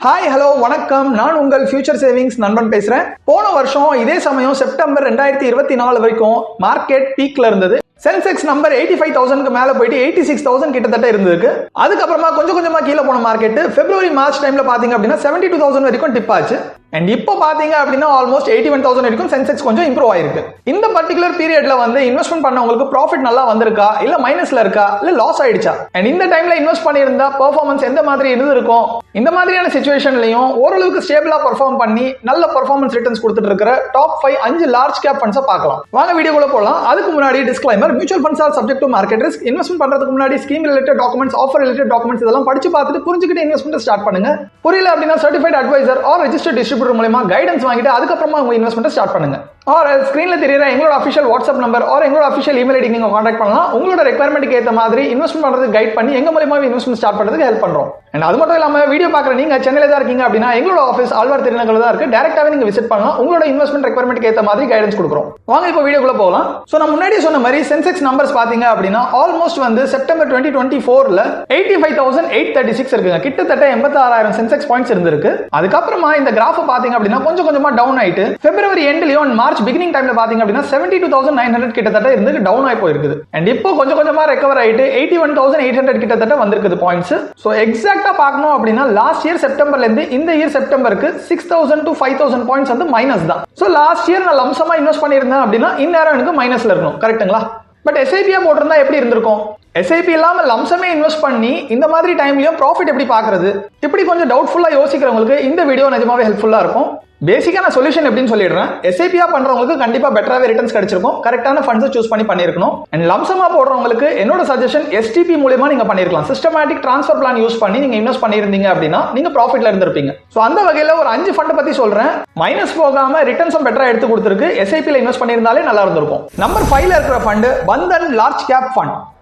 Hi hello வணக்கம். நான் உங்கள் ஃபியூச்சர் சேவிங்ஸ் நண்பன் பேசுறேன். போன வருஷம் இதே சமயம் செப்டம்பர் 2024 வரைக்கும் மார்க்கெட் பீக்ல இருந்தது. சென்செக்ஸ் நம்பர் 85,000க்கு மேல போயிட்டு 86,000 கிட்டத்தட்ட இருந்திருக்கு. அதுக்கப்புறமா கொஞ்சம் கொஞ்சமா கீழே போன மார்க்கெட் பிப்ரவரி மார்ச் டைம்ல பாத்தீங்க அப்படின்னா 72,000 வரைக்கும் டிப் ஆச்சு. அண்ட் இப்போ பாத்தீங்க அப்படின்னா ஆல்மோஸ்ட் 81,000 வரைக்கும் சென்செக்ஸ் கொஞ்சம் இம்ப்ரூவ் ஆயிருக்கு. இந்த பர்டிகுலர் பீரியட்ல வந்து இன்வெஸ்ட்மெண்ட் பண்ணவங்களுக்கு ப்ராஃபிட் நல்லா வந்திருக்கா, இல்ல மைனஸ்ல இருக்கா, இல்ல லாஸ் ஆயிடுச்சா, அண்ட் இந்த டைம்ல இன்வெஸ்ட் பண்ணியிருந்தா பெர்ஃபார்மன்ஸ் எந்த மாதிரி இருந்திருக்கும், இந்த மாதிரியான சிச்சுவேஷன்லயும் ஓரளவுக்கு ஸ்டேபிளா பெர்ஃபார்ம் பண்ணி நல்ல பெர்ஃபார்மன்ஸ் ரிட்டர்ன்ஸ் கொடுத்துட்டு இருக்கிற டாப் 5 லார்ஜ் கேப் ஃபண்ட்ஸை பார்க்கலாம். வாங்க வீடியோக்குள்ள போலாம். அதுக்கு முன்னாடி disclaimer, mutual funds are subject to market risk. Investment பண்றதுக்கு முன்னாடி scheme related documents, offer related documents இதெல்லாம் படிச்சு பார்த்துட்டு புரிஞ்சுக்கிட்டு இன்வெஸ்ட்மெண்ட் ஸ்டார்ட் பண்ணுங்க. புரியல அப்படின்னா certified advisor or registered distributor மூலமா கைடன்ஸ் வாங்கிட்டு அதுக்கப்புறமா உங்க இன்வெஸ்ட்மெண்ட் ஸ்டார்ட் பண்ணுங்க. ஆர் ஸ்கிரீன்ல தெரியற எங்களோட அஃபிஷியல் வாட்ஸ்அப் நம்பர் ஆர் எங்களோட அஃபிஷியல் இமெயில் ஐடி நீங்க கான்டாக்ட் பண்ணலாம். உங்களோட ரெக்யர்மெண்ட்க்கு ஏற்ற மாதிரி இன்வெஸ்ட்மெண்ட் பண்றதுக்கு கைட் பண்ணி எங்க மூலமாவே இன்வெஸ்ட்மெண்ட் ஸ்டார்ட் பண்றதுக்கு ஹெல்ப் பண்றோம். அண்ட் அது மட்டும் இல்லாம வீடியோ பார்க்குற நீங்க சென்னையில தான் இருக்கீங்க அப்படின்னா எங்களோட ஆஃபீஸ் ஆழ்வார் திருநகர்ல தான் இருக்கு. டைரக்டாவே நீங்க விசிட் பண்ணலாம். உங்களோட இன்வெஸ்ட்மெண்ட் ரெக்யர்மெண்ட்க்கு ஏற்ற மாதிரி கைடன்ஸ் கொடுக்குறோம். வாங்க இப்போ வீடியோக்குள்ள போகலாம். சோ நான் முன்னாடியே சொன்ன மாதிரி சென்செக்ஸ் நம்பர்ஸ் பாத்தீங்க அப்படின்னா ஆல்மோஸ்ட் வந்து செப்டம்பர் 2024ல 85,836 இருக்குங்க. கிட்டத்தட்ட 86,000 சென்செக்ஸ் பாயிண்ட்ஸ் இருந்திருக்கு. அதுக்கப்புறமா இந்த கிராஃப் பாத்தீங்க அப்படின்னா கொஞ்சம் கொஞ்சமா டவுன் ஆயிட்டு பிப்ரவரி எண்ட்லயும் மார்ச் பிகினிங் டைம்ல பாத்தீங்க அப்படின்னா 72,900 கிட்டத்தட்ட இருந்து டவுன் ஆகி போயிருக்குது. அண்ட் இப்போ கொஞ்சம் கொஞ்சமா ரெக்கவர் ஆயிட்டு 81,800 கிட்டத்தட்ட வந்திருக்குது பாயிண்ட்ஸ். சோ எக்ஸாக்ட்டா பார்க்கணும் அப்படின்னா லாஸ்ட் இயர் செப்டம்பர்ல இருந்து இந்த இயர் செப்டம்பருக்கு 6,000 to 5,000 பாயிண்ட்ஸ் வந்து மைனஸ் தான். சோ லாஸ்ட் இயர் நான் லம்சமா இன்வெஸ்ட் பண்ணியிருந்தேன் அப்படின்னா இந்நேரம் எனக்கு மைனஸ்ல இருக்கணும். கரெக்ட்டுங்களா? பட் எஸ்ஐபியா போட்டிருந்தா எப்படி இருந்திருக்கும்? எஸ்ஐபி இல்லாம லம்சமே இன்வெஸ்ட் பண்ணி இந்த மாதிரி டைம்லயும் ப்ராஃபிட் எப்படி பாக்குறது, இப்படி கொஞ்சம் டவுட்ஃபுல்லா யோசிக்கிறவங்களுக்கு இந்த வீடியோ நிஜமாவே ஹெல்ப்ஃபுல்லா இருக்கும். பேசிக்கா நான் சொல்யூஷன் எப்படின்னு சொல்லிடுறேன். எஸ்ஐபியா பண்றவங்களுக்கு கண்டிப்பா பெட்டராவே ரிட்டர்ன்ஸ் கிடைச்சிருக்கும். கரெக்டான ஃபண்ட்ஸ் சூஸ் பண்ணி பண்ணிருக்கணும். அண்ட் லம்சமா போடுறவங்களுக்கு என்னோட சஜஷன் எஸ்டிபி மூலமா நீங்க பண்ணிருக்கலாம். சிஸ்டமேட்டிக் ட்ரான்ஸ்ஃபர் பிளான் யூஸ் பண்ணி நீங்க இன்வெஸ்ட் பண்ணிருந்தீங்க அப்படின்னா நீங்க ப்ராஃபிட்ல இருந்திருப்பீங்க. சோ அந்த வகையில ஒரு 5 ஃபண்ட் பத்தி சொல்றேன். மைனஸ் போகாம ரிட்டர்ன்ஸும் பெட்டரா எடுத்து கொடுத்திருக்கு. எஸ்ஐபில இன்வெஸ்ட் பண்ணிருந்தாலே நல்லா இருந்திருக்கும். நம்பர் 5ல இருக்கிற fund Bandhan large cap fund.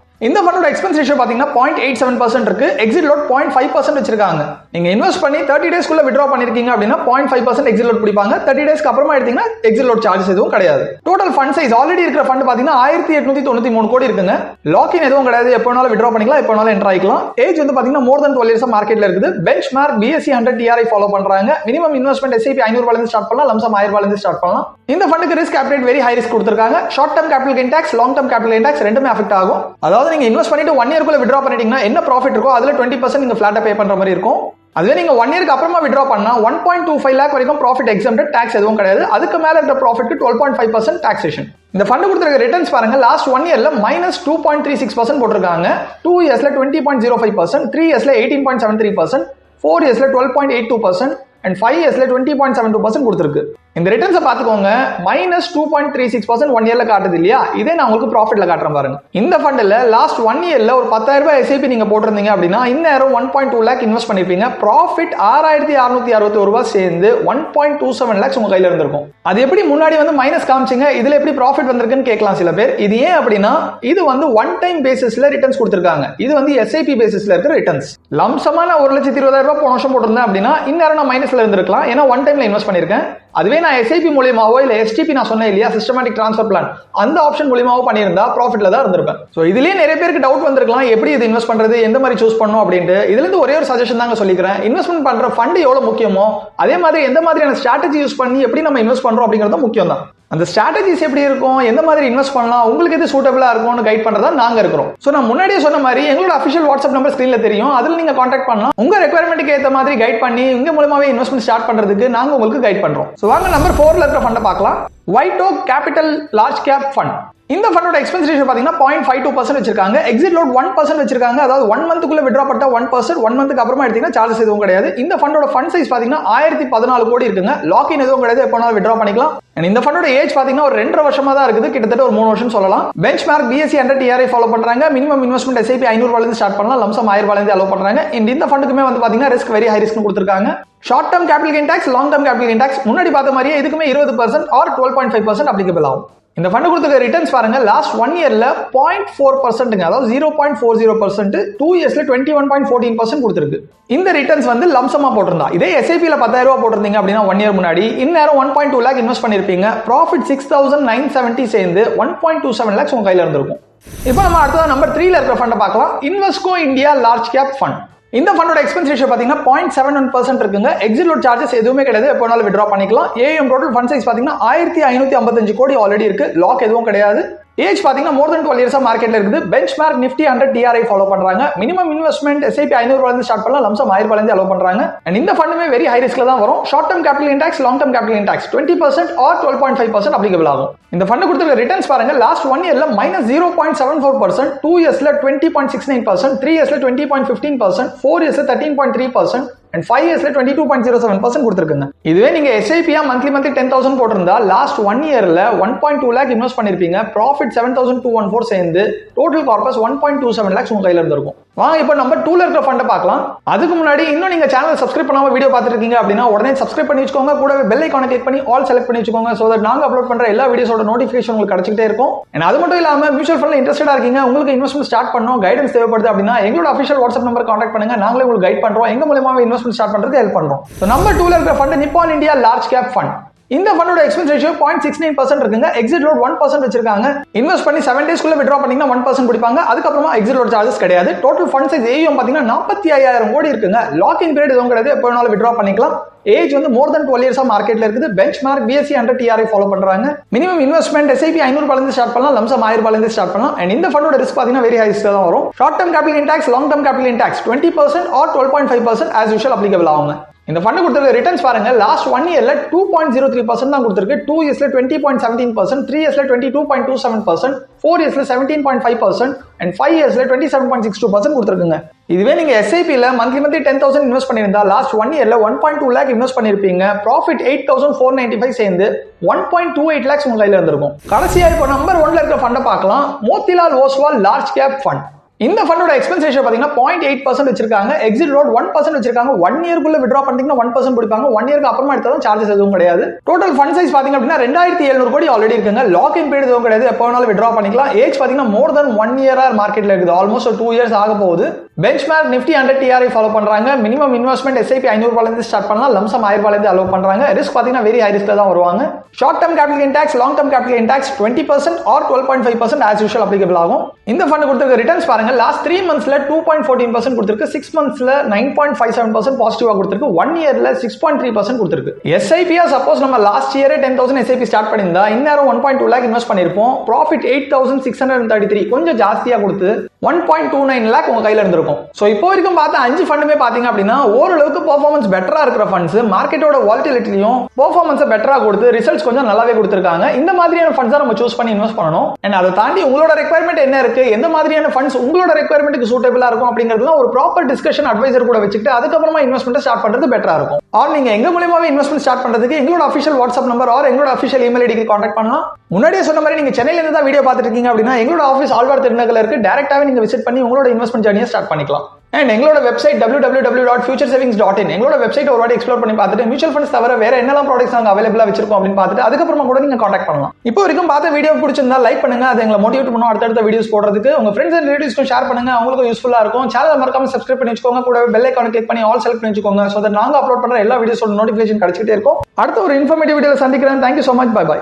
இந்த ஃபண்டோட எக்ஸ்பென்ஸ் ரேஷியோ பாத்தீங்கன்னா 0.87% இருக்கு. எக்ஸிட் லோட் 0.5% வச்சிருக்காங்க. நீங்க இன்வெஸ்ட் பண்ணி 30 டேஸ்க்குள்ள வித்ட்ரா பண்ணிருக்கீங்க அப்படின்னா 0.5% எக்ஸிட் லோட் பிடிப்பாங்க. 30 டேஸ்க்கு அப்புறமா எடுத்தீங்கன்னா எக்ஸிட் லோட் சார்ஜஸ் எதுவும் கிடையாது. டோட்டல் ஃபண்ட் சைஸ் ஆல்ரெடி இருக்கிற ஃபண்ட் பாத்தீங்கன்னா 1893 கோடி இருக்குங்க. லாக்இன் எதுவும் கிடையாது. எப்போ வேணாலும் வித்ட்ரா பண்ணிக்கலாம், எப்போ வேணாலும் என்டர் ஆகிக்கலாம். ஏஜ் வந்து பாத்தீங்கன்னா மோர் தென் 12 இயர்ஸ் மார்க்கெட்ல இருக்குது. Bench mark BSE 100 TRI follow பண்றாங்க. மினிமம் இன்வெஸ்ட்மெண்ட் SIP 500 ரூபாயில இருந்து ஸ்டார்ட் பண்ணலாம். லம்சம் 1000 ரூபாயில இருந்து ஸ்டார்ட் பண்ணலாம். இந்த ஃபண்டுக்கு risk updated very high risk கொடுத்திருக்காங்க. Short term capital gain tax, long term capital gain tax ரெண்டுமே அஃபெக்ட் ஆகும். அதாவது நீங்க இன்வெஸ்ட் பண்ணிட்டு 1 இயர்க்குள்ள வித்ட்ரா பண்ணிட்டீங்கன்னா என்ன ப்ராஃபிட் இருக்கோ அதுல 20% நீங்க ஃபிளாட்டா பே பண்ற மாதிரி இருக்கும். அதுவே நீங்க 1 இயருக்கு அப்புறமா வித்ட்ரா பண்ணா 1.25 lakh வரைக்கும் ப்ராஃபிட் எக்ஸம்ப்டட், டாக்ஸ் எதுவும் கிடையாது. அதுக்கு மேல இருக்கிற ப்ராஃபிட்க்கு 12.5% டாக்ஸேஷன். இந்த ஃபண்ட் கொடுத்திருக்க ரிட்டர்ன்ஸ் பாருங்க. லாஸ்ட் 1 இயர்ல -2.36% போட்டிருக்காங்க. 2 இயர்ஸ்ல 20.05%, 3 இயர்ஸ்ல 18.73%, 4 இயர்ஸ்ல 12.82% அண்ட் 5 இயர்ஸ்ல 20.72% கொடுத்திருக்கு. இந்த ரிட்டர்ன்ஸை பார்த்துக்கோங்க. -2.36% 1 இயர்ல காட்டுது இல்லையா? இதே நான் உங்களுக்கு ப்ராஃபிட்ல காட்டுறேன் பாருங்க. இந்த ஃபண்ட்ல லாஸ்ட் 1 இயர்ல ஒரு 10,000 ரூபாய் SIP நீங்க போட்டிருந்தீங்க அப்படின்னா இந்நேரம் 1.2 lakh இன்வெஸ்ட் பண்ணிருப்பீங்க. ப்ராஃபிட் 6,661 ரூபாய் சேர்ந்து 1.27 lakhs உங்க கையில இருந்திருக்கும். அது எப்படி முன்னாடி வந்து மைனஸ் காமிச்சிங்க, இதுல எப்படி ப்ராஃபிட் வந்திருக்குன்னு கேட்கலாம் சில பேர். இது ஏன் அப்படின்னா இது வந்து ஒன் டைம் பேசிஸ்ல ரிட்டர்ன்ஸ் கொடுத்திருக்காங்க. இது வந்து SIP பேசிஸ்ல இருக்கிற ரிட்டர்ன்ஸ். லம்சமா நான் 1,20,000 ரூபாய் போன வருஷம் போட்டிருந்தேன் அப்படின்னா இந்நேரம் நான் மைனஸ்ல இருந்திருக்கலாம். ஏன்னா ஒன் டைம்ல இன்வெஸ்ட் பண்ணிருக்கேன். அதுவே நான் SIP மூலியமாவோ இல்ல STP நான் சொன்னேன் இல்லையா, சிஸ்டமேட்டிக் ட்ரான்ஸ்ஃபர் பிளான், அந்த ஆப்ஷன் மூலியமாவோ பண்ணியிருந்தா ப்ராஃபிட்ல தான் இருந்திருப்பேன். சோ இதுலயே நிறைய பேருக்கு டவுட் வந்திருக்கலாம், எப்படி இது இன்வெஸ்ட் பண்றது, எந்த மாதிரி சூஸ் பண்ணணும் அப்படின்ட்டு. இதுல இருந்து ஒரே ஒரு சஜஷன் தாங்க சொல்லிக்கிறேன். இன்வெஸ்ட்மெண்ட் பண்ற ஃபண்ட் எவ்வளவு முக்கியமோ அதே மாதிரி எந்த மாதிரியான ஸ்ட்ராட்டஜி யூஸ் பண்ணி எப்படி நம்ம இன்வெஸ்ட் பண்றோம் அப்படிங்கிறது முக்கியம் தான். அந்த ஸ்ட்ராட்டஜிஸ் எப்படி இருக்கும், எந்த மாதிரி இன்வெஸ்ட் பண்ணலாம், உங்களுக்கு எது சூட்டபிளா இருக்கும்னு கைட் பண்றதா நாங்க இருக்கிறோம். சோ நான் முன்னாடியே சொன்ன மாதிரி எங்களோட அஃபிஷியல் வாட்ஸ்அப் நம்பர் ஸ்கிரீன்ல தெரியும். அதுல நீங்க கான்டாக்ட் பண்ணலாம். உங்க ரெக்யர்மெண்ட்க்கு ஏத்த மாதிரி கைட் பண்ணி உங்க மூலமாவே இன்வெஸ்ட்மெண்ட் ஸ்டார்ட் பண்றதுக்கு நாங்க உங்களுக்கு கைட் பண்றோம். சோ வாங்க நம்பர் 4ல இருக்கிற ஃபண்ட பார்க்கலாம். White okay capital large cap fund. இந்த ஃபண்டோட எக்ஸ்பென்ஸ் ரேஷியோ பாத்தீங்கன்னா 0.52% வச்சிருக்காங்க. எக்ஸிட் லோட் 1% வச்சிருக்காங்க. அதாவது 1 மந்த்க்குள்ள வித்ட்ரா பண்ணா 1%, 1 மந்த்க்கு அப்புறமா எடுத்தீங்கன்னா சார்ஜஸ் எதுவும் கிடையாது. இந்த ஃபண்டோட ஃபண்ட் சைஸ் பாத்தீங்கன்னா 1014 கோடி இருக்குங்க. லாக்இன் எதுவும் கிடையாது. எப்போ வேணாலும் வித்ட்ரா பண்ணிக்கலாம். இந்த ஃபண்டோட ஏஜ் பாத்தீங்கன்னா ஒரு 2.5 வருஷமா தான் இருக்குது. கிட்டத்தட்ட ஒரு 3 வருஷம் சொல்லலாம். Bench mark BSE 100 TRI follow பண்றாங்க. மினிமம் இன்வெஸ்ட்மெண்ட் SIP 500 ரூபாயில இருந்து ஸ்டார்ட் பண்ணலாம். லம்சம் 1000 ரூபாயில இருந்து அலோவ் பண்றாங்க. இந்த ஃபண்டுக்குமே வந்து பாத்தீங்கன்னா ரிஸ்க் வெரி ஹை ரிஸ்க் கொடுத்திருக்காங்க. Short term capital gain tax, long term capital gain tax முன்னாடி பார்த்த மாதிரியே இதுக்குமே 20% ஆர் 12.5% அப்ளிகபிள் ஆகும். இந்த ஃபண்ட் கொடுத்த ரிட்டர்ன்ஸ் பாருங்க. லாஸ்ட் 1 இயர்ல 0.4%, அதாவது 0.40%, 2 இயர்ஸ்ல 21.14% கொடுத்திருக்கு. இந்த ரிட்டர்ன்ஸ் வந்து லம்சமா போட்டிருந்தா, இதே SIPல 10,000 ரூபாய் போட்டிருந்தீங்க அப்படின்னா 1 இயர் முன்னாடி இந்நேரம் 1.2 lakh இன்வெஸ்ட் பண்ணிருப்பீங்க. ப்ராஃபிட் 6,970 சேர்ந்து 1.27 lakhs உங்க கையில இருந்திருக்கும். இப்போ நம்ம அடுத்தது நம்பர் 3ல இருக்கிற ஃபண்டை பார்க்கலாம். Invesco India large cap fund. இந்த ஃபண்டோட எக்ஸ்பென்ஸ் ரேஷியோ பாத்தீங்கன்னா 0.71% இருக்குங்க. எக்ஸிட் லோட் சார்ஜஸ் எதுவுமே கிடையாது, எப்போனாலும் வித்ட்ரா பண்ணிக்கலாம். ஏஎம் டோட்டல் ஃபண்ட் சைஸ் பாத்தீங்கன்னா 1555 கோடி ஆல்ரெடி இருக்கு. லாக் எதுவும் கிடையாது. ஏஜ் பாத்தீங்கன்னா மோர் தென் 12 இயர்ஸா மார்க்கெட்ல இருக்குது. Bench mark Nifty 100 DRI follow பண்றாங்க. மினிமம் இன்வெஸ்ட்மெண்ட் எஸ்ஐபி 500 ரூபாயில ஸ்டார்ட் பண்ணலாம், லம்சம் 1000 ரூபாயில அலோ பண்றாங்க. அண்ட் இந்த ஃபண்டுமே வெரி ஹை ரிஸ்க்ல தான் வரும். Short term capital இன்டாக்ஸ், long term capital இன்டாக்ஸ் 20% R 12.5% applicable ஆகும். இந்த ஃபண்ட் கொடுத்திருக்க ரிட்டர்ன்ஸ் பாருங்க, லாஸ்ட் 1 இயர்ல -0.74%, 2 இயர்ஸ்ல 20.69%, 3 இயர்ஸ்ல 20.15%, 4 இயர்ஸ்ல 13.3% and 5 இயர்ஸ்ல 22.07% கொடுத்திருக்குங்க. இதுவே நீங்க எஸ்ஐபியா மந்த்லி 10,000 போட்டிருந்தா லாஸ்ட் 1 இயர்ல 1.2 லேக் இன்வெஸ்ட் பண்ணிருப்பீங்க. ப்ராஃபிட் 7,214 சேர்ந்து டோட்டல் கார்பஸ் 1.27 லேக்ஸ் உங்க கையில இருந்திருக்கும். வாங்க இப்போ நம்பர் 2ல இருக்கிற ஃபண்டை பார்க்கலாம். அதுக்கு முன்னாடி இன்னும் நீங்க சேனல் சப்ஸ்கிரைப் பண்ணாம வீடியோ பார்த்துட்டு இருக்கீங்க அப்படின்னா உடனே சப்ஸ்கிரைப் பண்ணி வச்சுக்கோங்க. கூடவே பெல் ஐகானை கிளிக் பண்ணி ஆல் செலக்ட் பண்ணி வச்சுக்கோங்க. சோ தட் நாங்க அப்லோட் பண்ற எல்லா வீடியோஸோட நோட்டிஃபிகேஷன் உங்களுக்கு கிடைச்சிட்டே இருக்கும். And அது மட்டும் இல்லாம மியூச்சுவல் ஃபண்ட்ல இன்ட்ரெஸ்டடா இருக்கீங்க, உங்களுக்கு இன்வெஸ்ட்மெண்ட் ஸ்டார்ட் பண்ணனும், கைடன்ஸ் தேவைப்படுது அப்படின்னா எங்களோட அஃபிஷியல் வாட்ஸ்அப் நம்பர் கான்டாக்ட் பண்ணுங்க. நாங்களே உங்களுக்கு கைட் பண்றோம். எங்க மூலமாவே இன்வெஸ்ட்மெண்ட் ஸ்டார்ட் பண்றது ஹெல்ப் பண்றோம். So நம்பர் 2ல இருக்கிற ஃபண்ட் நிப்பான் இந்தியா லார்ஜ் கேப் ஃபண்ட். இந்த ஃபண்டோட எக்ஸ்பென்ஸ் ரேஷியோ 0.69% இருக்குங்க. எக்ஸிட் லோட் 1% வச்சிருக்காங்க. இன்வெஸ்ட் பண்ணி 7 டேஸ்க்குள்ள வித்ட்ரா பண்ணீங்கன்னா 1% பிடிப்பாங்க. அதுக்கப்புறமா எக்ஸிட் லோட் சார்ஜஸ் கிடையாது. டோட்டல் ஃபண்ட் சைஸ் ஏயும் பாத்தீங்கன்னா 45,000 கோடி இருக்குங்க. லாக்கிங் பீரியட் எதுவும் கிடையாது, எப்போ வேணாலும் வித்ட்ரா பண்ணிக்கலாம். ஏஜ் வந்து மோர் தென் 12 இயர்ஸா மார்க்கெட்ல இருக்குது. Bench mark BSc 100 DRI follow பண்றாங்க. மினிமம் இன்வெஸ்ட்மெண்ட் எஸ்ஐபி 500 ரூபாயில ஸ்டார்ட் பண்ணலாம், லம்சம் 1000 ரூபாயில ஸ்டார்ட் பண்ணலாம். அண்ட் இந்த ஃபண்டோட ரிஸ்க் பாத்தீங்கன்னா வெரி ஹை ரிஸ்க் தான் வரும். Short term capital இன்டாக்ஸ், long term capital இன்டாக்ஸ் 20% R 12.5% as usual applicable ஆகுங்க. இந்த ஃபண்ட் கொடுத்திருக்க ரிட்டர்ன்ஸ் பாருங்க, லாஸ்ட் 1 இயர்ல 2.03% தான் கொடுத்திருக்கு. 2 இயர்ஸ்ல 20.17%, 3 இயர்ஸ்ல 22.27%, 4 இயர்ஸ்ல 17.5% and 5 இயர்ஸ்ல 27.62% கொடுத்திருக்குங்க. இதுவே நீங்க எஸ்ஐபில மந்த்லி 10,000 இன்வெஸ்ட் பண்ணிருந்தா லாஸ்ட் 1 இயர்ல 1.2 லேக் இன்வெஸ்ட் பண்ணிருப்பீங்க. ப்ராஃபிட் 8,495 சேர்ந்து 1.28 லேக்ஸ் உங்க கையில இருந்திருக்கும். கடைசியா இப்போ நம்பர் 1ல இருக்கிற ஃபண்டை பார்க்கலாம். Motilal Oswal large cap fund. இந்த ஃபண்டோட எக்ஸ்பென்ஸ் ரேஷியோ பாத்தீங்கன்னா 0.8% வச்சிருக்காங்க. எக்ஸிட் லோட் 1% வச்சிருக்காங்க. 1 இயர்க்குள்ள வித்ட்ரா பண்ணீங்கன்னா 1% பிடிப்பாங்க. 1 இயருக்கு அப்புறமா எடுத்தாலும் சார்ஜஸ் எதுவும் கிடையாது. டோட்டல் ஃபண்ட் சைஸ் பாத்தீங்க அப்படின்னா 2,700 கோடி ஆல்ரெடி இருக்குங்க. லாக்கிங் பீரியட் எதுவும் கிடையாது, எப்போ வேணாலும் வித்ட்ரா பண்ணிக்கலாம். ஏஜ் பாத்தீங்கன்னா மோர் தென் 1 இயரா மார்க்கெட்ல இருக்குது. ஆல்மோஸ்ட் 2 இயர்ஸ் ஆக போகுது. Bench mark Nifty 100 DRI follow பண்றாங்க. மினிமம் இன்வெஸ்ட்மெண்ட் எஸ்ஐபி 500 ரூபாயில ஸ்டார்ட் பண்ணலாம், லம்சம் 1000 ரூபாயில அலோ பண்றாங்க. ரிஸ்க் பாத்தீங்கன்னா வெரி ஹை ரிஸ்க்ல தான் வருவாங்க. Short term capital இன்டாக்ஸ், long term capital இன்டாக்ஸ் 20% R 12.5% as usual applicable ஆகும். இந்த ஃபண்ட் கொடுத்திருக்க ரிட்டர்ன்ஸ் பாருங்க, லாஸ்ட் 3 மந்த்ஸ்ல 2.14% கொடுத்திருக்கு. 6 மந்த்ஸ்ல 9.57% பாசிட்டிவா கொடுத்திருக்கு. 1 இயர்ல 6.3% கொடுத்திருக்கு. எஸ்ஐபியா சப்போஸ் நம்ம லாஸ்ட் இயரே 10,000 எஸ்ஐபி ஸ்டார்ட் பண்ணிருந்தா இந்நேரம் 1.2 லேக் இன்வெஸ்ட் பண்ணிருப்போம். ப்ராஃபிட் 8,633, கொஞ்சம் ஜாஸ்தியா கொடுத்து 1.29 லேக் உங்க கையில இருந்திருக்கும். சோ இப்போ வரைக்கும் பார்த்த 5 ஃபண்டுமே பாத்தீங்க அப்படின்னா ஓரளவுக்கு பெர்ஃபார்மன்ஸ் பெட்டரா இருக்கிற ஃபண்ட்ஸ், மார்க்கெட்டோட வாலட்டிலிட்டியும் பெர்ஃபார்மன்ஸ் பெட்டரா கொடுத்து ரிசல்ட்ஸ் கொஞ்சம் நல்லாவே கொடுத்திருக்காங்க. இந்த மாதிரியான ஃபண்ட்ஸ் நம்ம சூஸ் பண்ணி இன்வெஸ்ட் பண்ணணும். அண்ட் அதை தாண்டி உங்களோட ரெக்யர்மெண்ட் என்ன இருக்கு, எந்த மாதிரியான ஃபண்ட்ஸ் உங்களோட ரெக்யர்மெண்ட்டுக்கு சூட்டபிளா இருக்கும் அப்படிங்கிறதுலாம் ஒரு ப்ராப்பர் டிஸ்கஷன் அட்வைசர் கூட வச்சுக்கிட்டு அதுக்கப்புறமா இன்வெஸ்ட்மெண்ட் ஸ்டார்ட் பண்றது பெட்டரா இருக்கும். ஆர் நீங்க எங்க மூலமாவே இன்வெஸ்ட்மெண்ட் ஸ்டார்ட் பண்றதுக்கு எங்களோட அஃபிஷியல் வாட்ஸ்அப் நம்பர் ஆர் எங்களோட அஃபிஷியல் இமெயில் ஐடிக்கு கான்டாக்ட் பண்ணலாம். முன்னாடியே சொன்ன மாதிரி நீங்க சென்னையில இருந்து தான் வீடியோ பார்த்துட்டு இருக்கீங்க அப்படின்னா எங்களோட ஆஃபீஸ் ஆழ்வார் திருநகர்ல இருக்கு. டைரக்டாவே நீங்க விசிட் பண்ணி உங்களோட இன்வெஸ்ட்மெண்ட் ஜர்னியை ஸ்டார்ட் பண்ணிக்கலாம். அண்ட் எங்களோட வெப்சைட் www.futuresavings.in, எங்களோட வெப்சைட் ஒரு வாட்டி எக்ஸ்ப்ளோர் பண்ணி பார்த்துட்டு மியூச்சுவல் ஃபண்ட்ஸ் தவிர வேற என்னெல்லாம் ப்ராடக்ட்ஸ் நாங்க அவைலபிளா வச்சிருக்கோம் அப்படின்னு பார்த்துட்டு அதுக்கப்புறமா கூட நீங்க கான்டாக்ட் பண்ணலாம். இப்போ வரைக்கும் பார்த்த வீடியோ பிடிச்சிருந்தா லைக் பண்ணுங்க, அது எங்களை மோட்டிவேட் பண்ணும் அடுத்தடுத்த வீடியோஸ் போடுறதுக்கு. உங்க ஃப்ரெண்ட்ஸ் அண்ட் ரிலேட்டிவ்ஸ்க்கும் ஷேர் பண்ணுங்க, அவங்களுக்கும் யூஸ்ஃபுல்லா இருக்கும். சேனலை மறக்காம சப்ஸ்கிரைப் பண்ணி வச்சுக்கோங்க. கூட பெல் ஐகானை கிளிக் பண்ணி ஆல் செலக்ட் பண்ணி வச்சுக்கோங்க. சோ தட் நாங்க அப்லோட் பண்ற எல்லா வீடியோஸோட நோட்டிஃபிகேஷன் கிடைச்சிட்டே இருக்கும். அடுத்த ஒரு இன்ஃபர்மேட்டிவ் வீடியோல சந்திக்கிறேன். Thank you so much. Bye by.